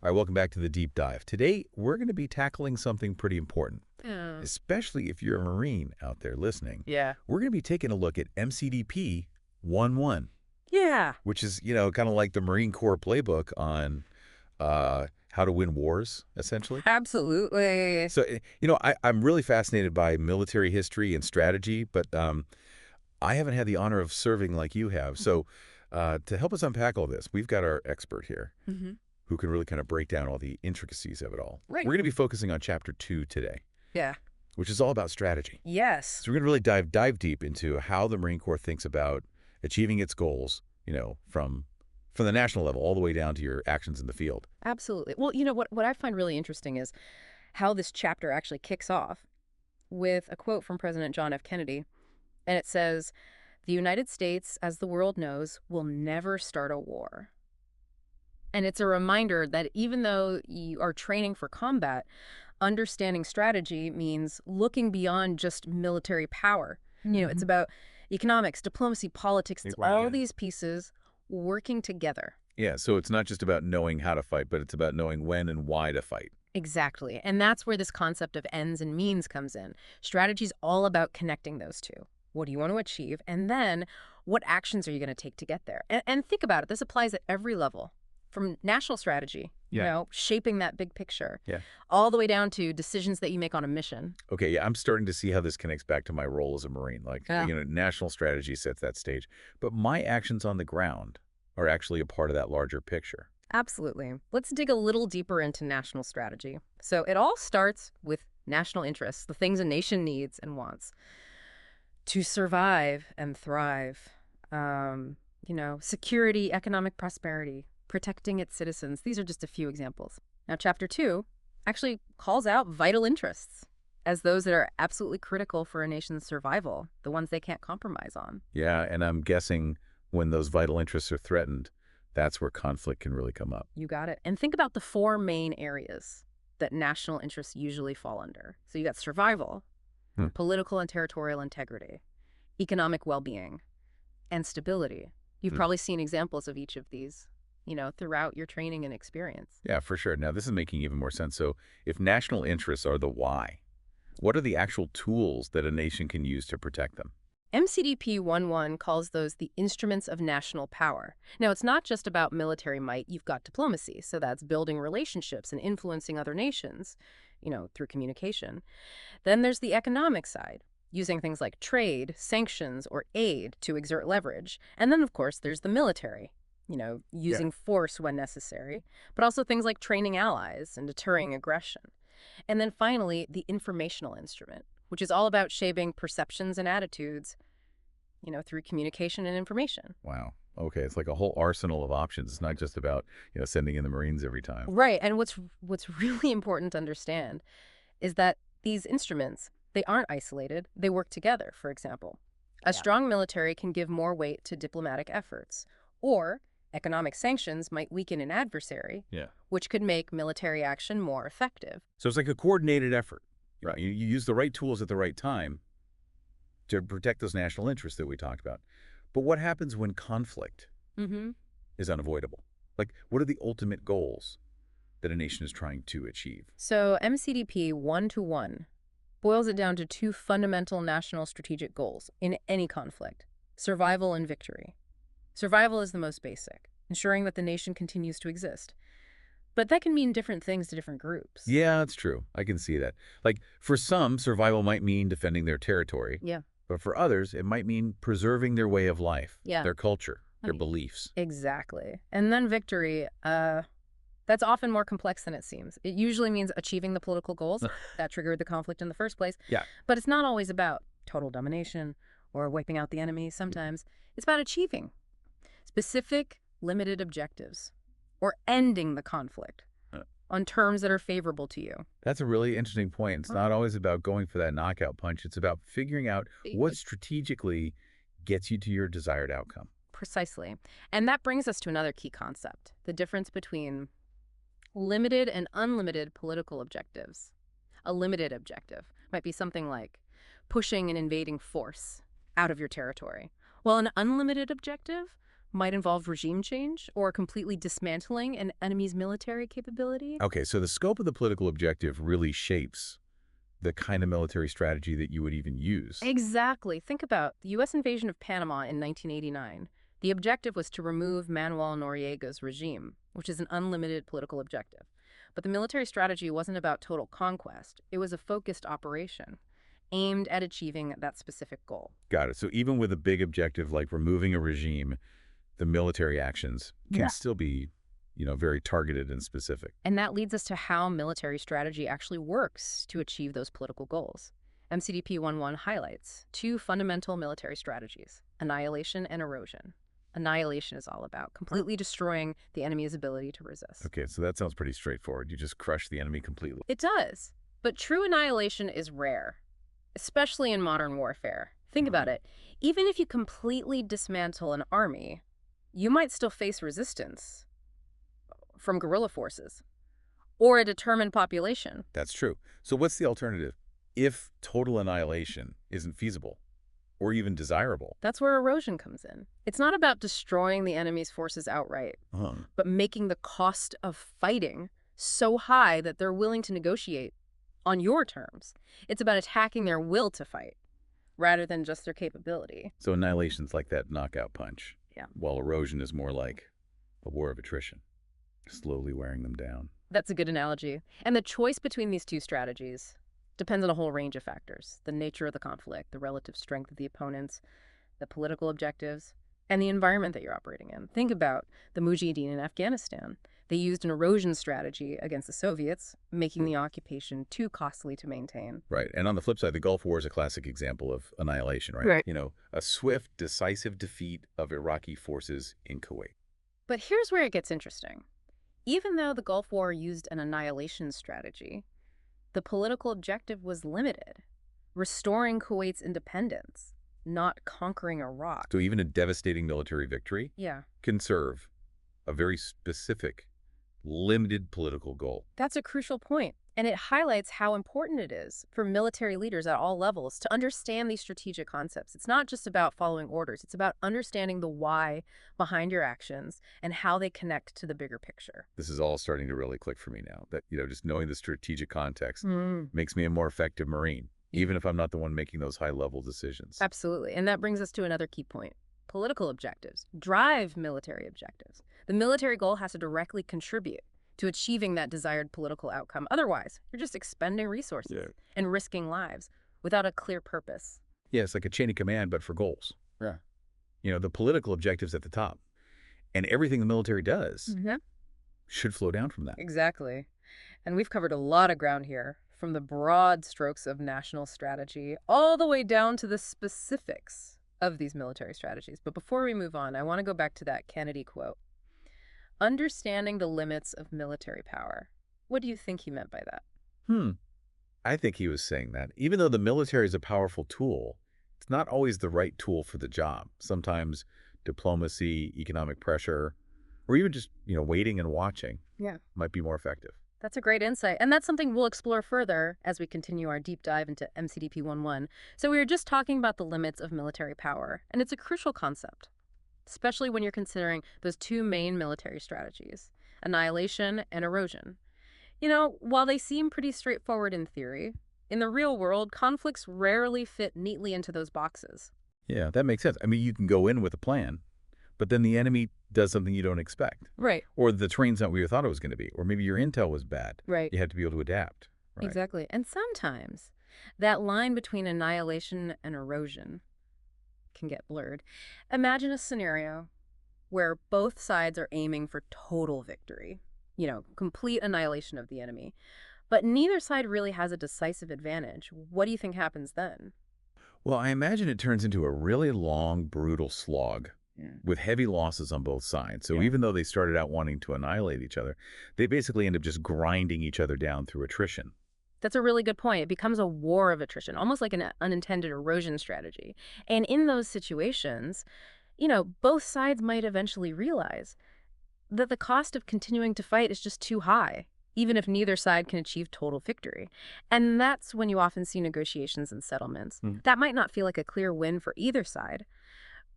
All right, welcome back to the deep dive. Today, we're going to be tackling something pretty important, Oh. especially if you're a Marine out there listening. Yeah. We're going to be taking a look at MCDP 1.1, Yeah. which is, kind of like the Marine Corps playbook on how to win wars, essentially. Absolutely. So, I'm really fascinated by military history and strategy, but I haven't had the honor of serving like you have. So, to help us unpack all this, we've got our expert here, Mm-hmm. who can really kind of break down all the intricacies of it all. Right. We're going to be focusing on Chapter 2 today, Yeah. which is all about strategy. Yes. So we're going to really dive deep into how the Marine Corps thinks about achieving its goals, from the national level all the way down to your actions in the field. Absolutely. Well, what I find really interesting is how this chapter actually kicks off with a quote from President John F. Kennedy. And it says, "The United States, as the world knows, will never start a war." And it's a reminder that even though you are training for combat, understanding strategy means looking beyond just military power. It's about economics, diplomacy, politics. It's Right, all yeah. these pieces working together. Yeah, so it's not just about knowing how to fight, but it's about knowing when and why to fight. Exactly. And that's where this concept of ends and means comes in. Strategy's all about connecting those two. What do you want to achieve? And then what actions are you going to take to get there? And think about it. This applies at every level, from national strategy, Yeah. shaping that big picture, Yeah. all the way down to decisions that you make on a mission. Okay, yeah, I'm starting to see how this connects back to my role as a Marine. Like, Yeah. national strategy sets that stage, but my actions on the ground are actually a part of that larger picture. Absolutely. Let's dig a little deeper into national strategy. So it all starts with national interests, the things a nation needs and wants to survive and thrive. Security, economic prosperity, protecting its citizens. These are just a few examples. Now, Chapter 2 actually calls out vital interests as those that are absolutely critical for a nation's survival, the ones they can't compromise on. Yeah, and I'm guessing when those vital interests are threatened, that's where conflict can really come up. You got it. And think about the four main areas that national interests usually fall under. So you got survival, Hmm. political and territorial integrity, economic well-being, and stability. You've Hmm. probably seen examples of each of these, throughout your training and experience. Yeah, for sure. Now, this is making even more sense. So if national interests are the why, what are the actual tools that a nation can use to protect them? MCDP 1.1 calls those the instruments of national power. Now, it's not just about military might. You've got diplomacy, so that's building relationships and influencing other nations, through communication. Then there's the economic side, using things like trade, sanctions, or aid to exert leverage. And then, of course, there's the military, using force when necessary, but also things like training allies and deterring aggression. And then finally, the informational instrument, which is all about shaping perceptions and attitudes, through communication and information. Wow. Okay, it's like a whole arsenal of options. It's not just about, sending in the Marines every time. Right. And what's really important to understand is that these instruments, they aren't isolated. They work together, for example. A strong military can give more weight to diplomatic efforts, or economic sanctions might weaken an adversary, Yeah. which could make military action more effective. So it's like a coordinated effort. Right. You use the right tools at the right time to protect those national interests that we talked about. But what happens when conflict Mm-hmm. is unavoidable? Like, what are the ultimate goals that a nation is trying to achieve? So MCDP 1-1 boils it down to two fundamental national strategic goals in any conflict: survival and victory. Survival is the most basic, ensuring that the nation continues to exist. But that can mean different things to different groups. Yeah, that's true. I can see that. Like, for some, survival might mean defending their territory. Yeah. But for others, it might mean preserving their way of life, Yeah. their culture, their mean- beliefs. Exactly. And then victory, that's often more complex than it seems. It usually means achieving the political goals that triggered the conflict in the first place. Yeah. But it's not always about total domination or wiping out the enemy. Sometimes it's about achieving specific, limited objectives or ending the conflict on terms that are favorable to you. That's a really interesting point. It's not always about going for that knockout punch. It's about figuring out what strategically gets you to your desired outcome. Precisely. And that brings us to another key concept: the difference between limited and unlimited political objectives. A limited objective might be something like pushing an invading force out of your territory, while an unlimited objective might involve regime change or completely dismantling an enemy's military capability. Okay, so the scope of the political objective really shapes the kind of military strategy that you would even use. Exactly. Think about the U.S. invasion of Panama in 1989. The objective was to remove Manuel Noriega's regime, which is an unlimited political objective. But the military strategy wasn't about total conquest. It was a focused operation aimed at achieving that specific goal. Got it. So even with a big objective like removing a regime, the military actions can Yeah. still be, very targeted and specific. And that leads us to how military strategy actually works to achieve those political goals. MCDP 1.1 highlights two fundamental military strategies: annihilation and erosion. Annihilation is all about completely destroying the enemy's ability to resist. Okay, so that sounds pretty straightforward. You just crush the enemy completely. It does, but true annihilation is rare, especially in modern warfare. Think about it. Even if you completely dismantle an army, you might still face resistance from guerrilla forces or a determined population. That's true. So what's the alternative? If total annihilation isn't feasible or even desirable. That's where erosion comes in. It's not about destroying the enemy's forces outright, but making the cost of fighting so high that they're willing to negotiate on your terms. It's about attacking their will to fight rather than just their capability. So annihilation's like that knockout punch. Yeah. While erosion is more like a war of attrition, slowly wearing them down. That's a good analogy. And the choice between these two strategies depends on a whole range of factors: the nature of the conflict, the relative strength of the opponents, the political objectives, and the environment that you're operating in. Think about the Mujahideen in Afghanistan. They used an erosion strategy against the Soviets, making the occupation too costly to maintain. Right. And on the flip side, the Gulf War is a classic example of annihilation, right? Right. A swift, decisive defeat of Iraqi forces in Kuwait. But here's where it gets interesting. Even though the Gulf War used an annihilation strategy, the political objective was limited: restoring Kuwait's independence, not conquering Iraq. So even a devastating military victory Yeah, can serve a very specific, limited political goal. that's a crucial point. And it highlights how important it is for military leaders at all levels to understand these strategic concepts. It's not just about following orders. It's about understanding the why behind your actions and how they connect to the bigger picture. This is all starting to really click for me now. That, just knowing the strategic context Mm. makes me a more effective Marine, even if I'm not the one making those high-level decisions. Absolutely. And that brings us to another key point. Political objectives drive military objectives. The military goal has to directly contribute to achieving that desired political outcome. Otherwise, you're just expending resources and risking lives without a clear purpose. Yeah, it's like a chain of command, but for goals. Yeah. The political objectives at the top. And everything the military does should flow down from that. Exactly. And we've covered a lot of ground here, from the broad strokes of national strategy all the way down to the specifics of these military strategies. But before we move on, I want to go back to that Kennedy quote. Understanding the limits of military power. What do you think he meant by that? I think he was saying that even though the military is a powerful tool, it's not always the right tool for the job. Sometimes diplomacy, economic pressure, or even just, waiting and watching might be more effective. That's a great insight. And that's something we'll explore further as we continue our deep dive into MCDP 1.1. So we were just talking about the limits of military power, and it's a crucial concept, especially when you're considering those two main military strategies: annihilation and erosion. While they seem pretty straightforward in theory, in the real world, conflicts rarely fit neatly into those boxes. Yeah, that makes sense. I mean, you can go in with a plan, but then the enemy does something you don't expect. Right. Or the terrain's not what you thought it was going to be. Or maybe your intel was bad. Right. You had to be able to adapt. Right. Exactly. And sometimes that line between annihilation and erosion can get blurred. Imagine a scenario where both sides are aiming for total victory, complete annihilation of the enemy, but neither side really has a decisive advantage. What do you think happens then? Well, I imagine it turns into a really long, brutal slog with heavy losses on both sides. So even though they started out wanting to annihilate each other, they basically end up just grinding each other down through attrition. That's a really good point. It becomes a war of attrition, almost like an unintended erosion strategy. And in those situations, both sides might eventually realize that the cost of continuing to fight is just too high, even if neither side can achieve total victory. And that's when you often see negotiations and settlements. That might not feel like a clear win for either side,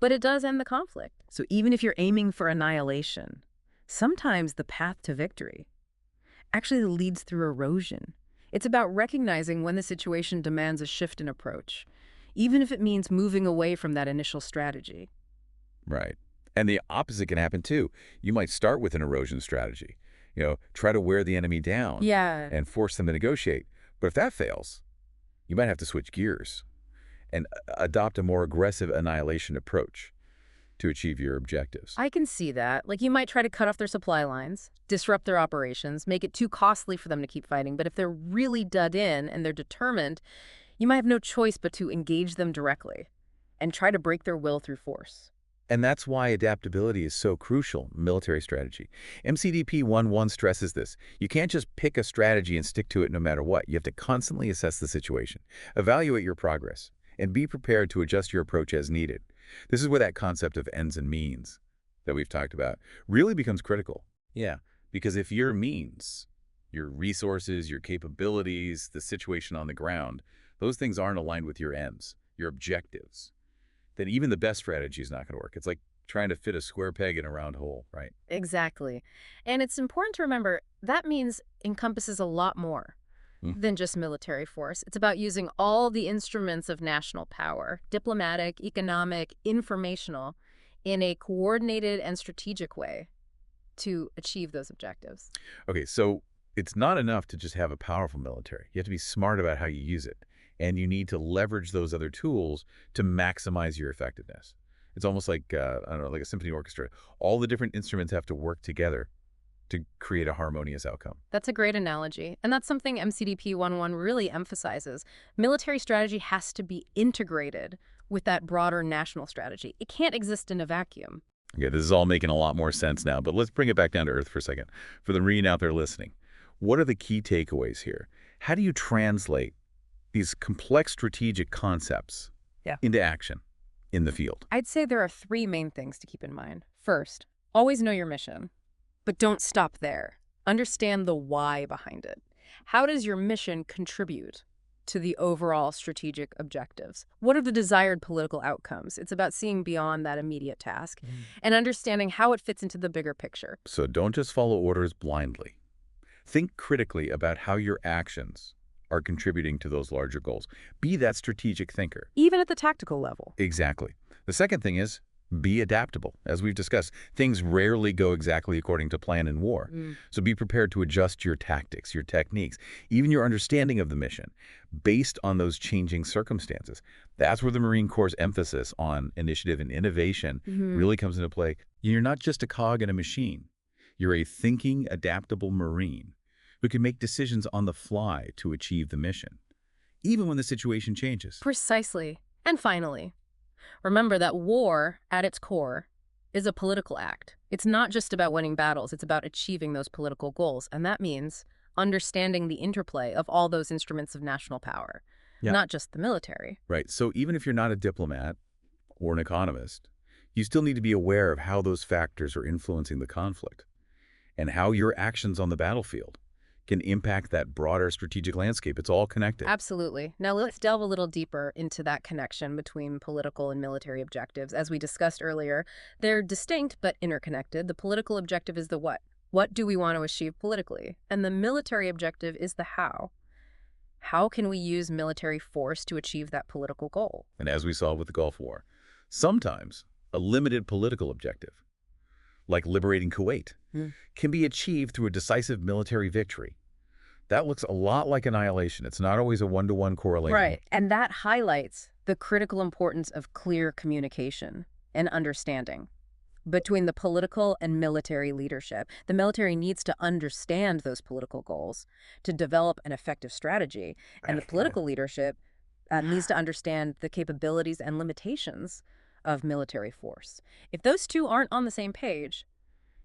but it does end the conflict. So even if you're aiming for annihilation, sometimes the path to victory actually leads through erosion. It's about recognizing when the situation demands a shift in approach, even if it means moving away from that initial strategy. Right. And the opposite can happen too. You might start with an erosion strategy, try to wear the enemy down Yeah, and force them to negotiate. But if that fails, you might have to switch gears and adopt a more aggressive annihilation approach to achieve your objectives. I can see that. Like you might try to cut off their supply lines, disrupt their operations, make it too costly for them to keep fighting. But if they're really dug in and they're determined, you might have no choice but to engage them directly and try to break their will through force. And that's why adaptability is so crucial in military strategy. MCDP 1.1 stresses this. You can't just pick a strategy and stick to it no matter what. You have to constantly assess the situation, evaluate your progress, and be prepared to adjust your approach as needed. This is where that concept of ends and means that we've talked about really becomes critical. Yeah, because if your means, your resources, your capabilities, the situation on the ground, those things aren't aligned with your ends, your objectives, then even the best strategy is not going to work. It's like trying to fit a square peg in a round hole, right? Exactly. And it's important to remember that means encompasses a lot more Hmm. than just military force. It's about using all the instruments of national power, diplomatic, economic, informational, in a coordinated and strategic way to achieve those objectives. Okay, so it's not enough to just have a powerful military. You have to be smart about how you use it. And you need to leverage those other tools to maximize your effectiveness. It's almost like, I don't know, like a symphony orchestra. All the different instruments have to work together to create a harmonious outcome. That's a great analogy. And that's something MCDP 1.1 really emphasizes. Military strategy has to be integrated with that broader national strategy. It can't exist in a vacuum. Okay, this is all making a lot more sense now, but let's bring it back down to earth for a second. For the Marine out there listening, what are the key takeaways here? How do you translate these complex strategic concepts into action in the field? I'd say there are three main things to keep in mind. First, always know your mission, but don't stop there. Understand the why behind it. How does your mission contribute to the overall strategic objectives? What are the desired political outcomes? It's about seeing beyond that immediate task and understanding how it fits into the bigger picture. So don't just follow orders blindly. Think critically about how your actions are contributing to those larger goals. Be that strategic thinker. Even at the tactical level. Exactly. The second thing is be adaptable. As we've discussed, things rarely go exactly according to plan in war. So be prepared to adjust your tactics, your techniques, even your understanding of the mission based on those changing circumstances. That's where the Marine Corps' emphasis on initiative and innovation really comes into play. You're not just a cog in a machine. You're a thinking, adaptable Marine who can make decisions on the fly to achieve the mission, even when the situation changes. Precisely. And finally, remember that war, at its core, is a political act. It's not just about winning battles, it's about achieving those political goals. And that means understanding the interplay of all those instruments of national power, not just the military. Right. So even if you're not a diplomat or an economist, you still need to be aware of how those factors are influencing the conflict and how your actions on the battlefield can impact that broader strategic landscape. It's all connected. Absolutely. Now let's delve a little deeper into that connection between political and military objectives. As we discussed earlier, they're distinct but interconnected. The political objective is the what. What do we want to achieve politically? And the military objective is the how. How can we use military force to achieve that political goal? And as we saw with the Gulf War, sometimes a limited political objective, like liberating Kuwait, can be achieved through a decisive military victory. That looks a lot like annihilation. It's not always a one-to-one correlation. Right. And that highlights the critical importance of clear communication and understanding between the political and military leadership. The military needs to understand those political goals to develop an effective strategy, and the political leadership needs to understand the capabilities and limitations of military force. If those two aren't on the same page,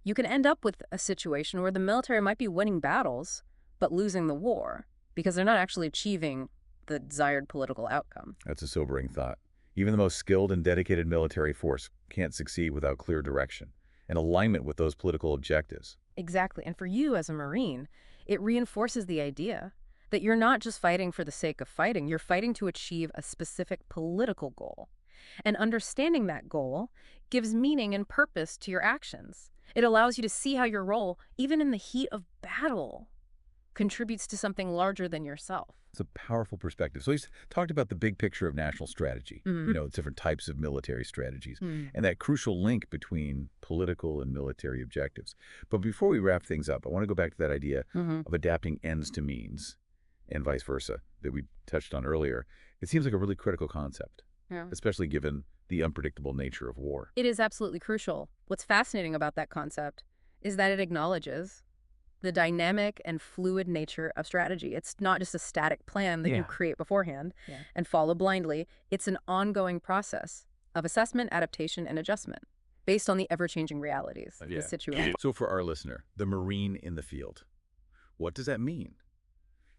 you can end up with a situation where the military might be winning battles but losing the war because they're not actually achieving the desired political outcome. That's a sobering thought. Even the most skilled and dedicated military force can't succeed without clear direction and alignment with those political objectives. Exactly. And for you as a Marine, it reinforces the idea that you're not just fighting for the sake of fighting. You're fighting to achieve a specific political goal. And understanding that goal gives meaning and purpose to your actions. It allows you to see how your role, even in the heat of battle, contributes to something larger than yourself. It's a powerful perspective. So he's talked about the big picture of national strategy, Mm. different types of military strategies, Hmm. and that crucial link between political and military objectives. But before we wrap things up, I want to go back to that idea Hmm. of adapting ends to means and vice versa that we touched on earlier. It seems like a really critical concept, Yeah. especially given the unpredictable nature of war. It is absolutely crucial. What's fascinating about that concept is that it acknowledges the dynamic and fluid nature of strategy. It's not just a static plan that you Yeah. create beforehand and follow blindly. It's an ongoing process of assessment, adaptation, and adjustment based on the ever-changing realities of the Yeah. situation. So for our listener, the Marine in the field, what does that mean?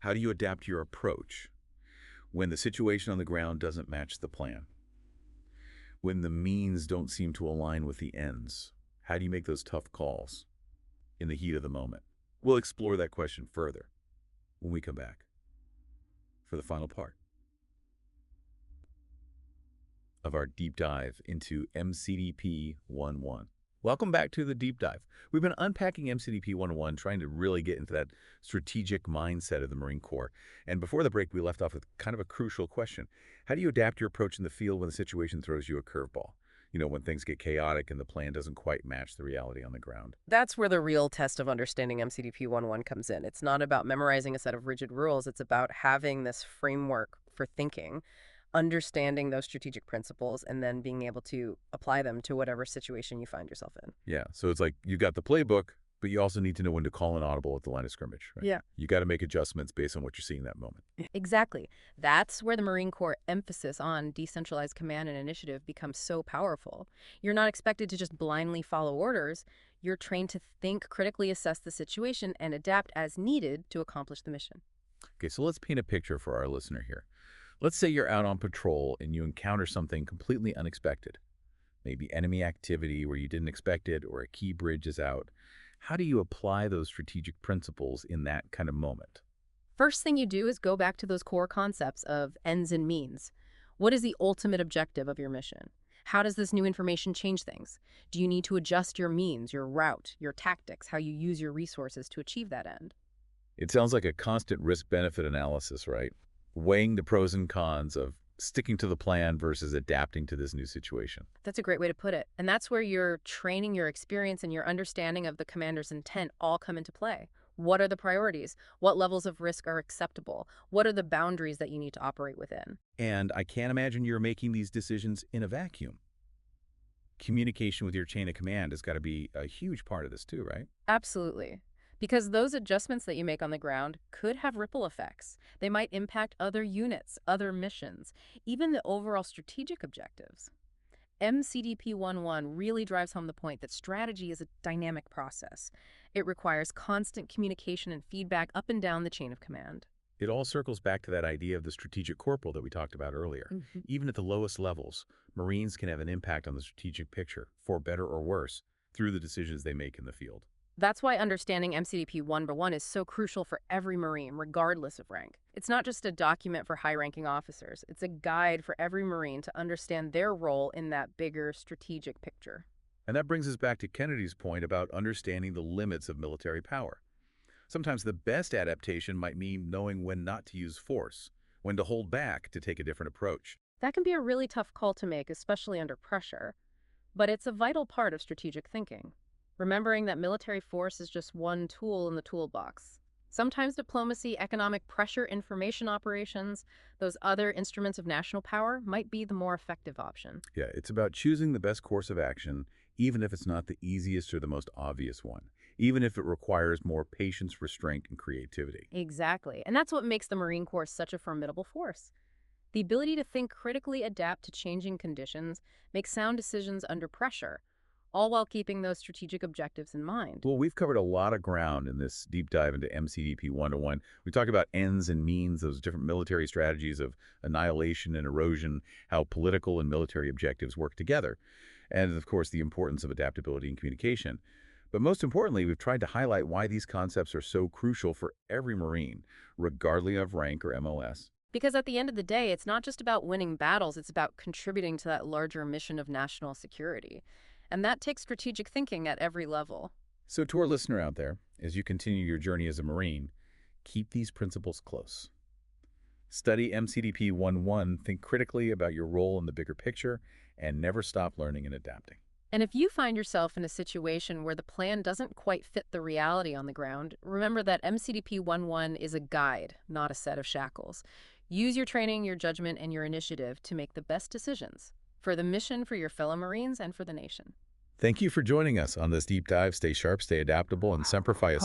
How do you adapt your approach when the situation on the ground doesn't match the plan? When the means don't seem to align with the ends? How do you make those tough calls in the heat of the moment? We'll explore that question further when we come back for the final part of our deep dive into MCDP 1.1. Welcome back to the deep dive. We've been unpacking MCDP 1.1, trying to really get into that strategic mindset of the Marine Corps. And before the break, we left off with kind of a crucial question. How do you adapt your approach in the field when the situation throws you a curveball? When things get chaotic and the plan doesn't quite match the reality on the ground. That's where the real test of understanding MCDP 1.1 comes in. It's not about memorizing a set of rigid rules. It's about having this framework for thinking, understanding those strategic principles, and then being able to apply them to whatever situation you find yourself in. Yeah, so it's like you got the playbook, but you also need to know when to call an audible at the line of scrimmage, right? Yeah. You got to make adjustments based on what you're seeing that moment. Exactly. That's where the Marine Corps emphasis on decentralized command and initiative becomes so powerful. You're not expected to just blindly follow orders. You're trained to think, critically assess the situation, and adapt as needed to accomplish the mission. Okay, so let's paint a picture for our listener here. Let's say you're out on patrol and you encounter something completely unexpected. Maybe enemy activity where you didn't expect it, or a key bridge is out. How do you apply those strategic principles in that kind of moment? First thing you do is go back to those core concepts of ends and means. What is the ultimate objective of your mission? How does this new information change things? Do you need to adjust your means, your route, your tactics, how you use your resources to achieve that end? It sounds like a constant risk-benefit analysis, right? Weighing the pros and cons of sticking to the plan versus adapting to this new situation. That's a great way to put it. And that's where your training, your experience, and your understanding of the commander's intent all come into play. What are the priorities? What levels of risk are acceptable? What are the boundaries that you need to operate within? And I can't imagine you're making these decisions in a vacuum. Communication with your chain of command has got to be a huge part of this too, right? Absolutely. Because those adjustments that you make on the ground could have ripple effects. They might impact other units, other missions, even the overall strategic objectives. MCDP 1.1 really drives home the point that strategy is a dynamic process. It requires constant communication and feedback up and down the chain of command. It all circles back to that idea of the strategic corporal that we talked about earlier. Mhm. Even at the lowest levels, Marines can have an impact on the strategic picture, for better or worse, through the decisions they make in the field. That's why understanding MCDP 1.1 is so crucial for every Marine, regardless of rank. It's not just a document for high-ranking officers. It's a guide for every Marine to understand their role in that bigger strategic picture. And that brings us back to Kennedy's point about understanding the limits of military power. Sometimes the best adaptation might mean knowing when not to use force, when to hold back to take a different approach. That can be a really tough call to make, especially under pressure, but it's a vital part of strategic thinking. Remembering that military force is just one tool in the toolbox. Sometimes diplomacy, economic pressure, information operations, those other instruments of national power might be the more effective option. Yeah, it's about choosing the best course of action, even if it's not the easiest or the most obvious one, even if it requires more patience, restraint, and creativity. Exactly. And that's what makes the Marine Corps such a formidable force. The ability to think critically, adapt to changing conditions, make sound decisions under pressure, all while keeping those strategic objectives in mind. Well, we've covered a lot of ground in this deep dive into MCDP 1.1. We talked about ends and means, those different military strategies of annihilation and erosion, how political and military objectives work together, and of course, the importance of adaptability and communication. But most importantly, we've tried to highlight why these concepts are so crucial for every Marine, regardless of rank or MOS. Because at the end of the day, it's not just about winning battles, it's about contributing to that larger mission of national security. And that takes strategic thinking at every level. So to our listener out there, as you continue your journey as a Marine, keep these principles close. Study MCDP 1.1, think critically about your role in the bigger picture, and never stop learning and adapting. And if you find yourself in a situation where the plan doesn't quite fit the reality on the ground, remember that MCDP 1.1 is a guide, not a set of shackles. Use your training, your judgment, and your initiative to make the best decisions for the mission, for your fellow Marines, and for the nation. Thank you for joining us on this deep dive. Stay sharp, stay adaptable, and semper fi.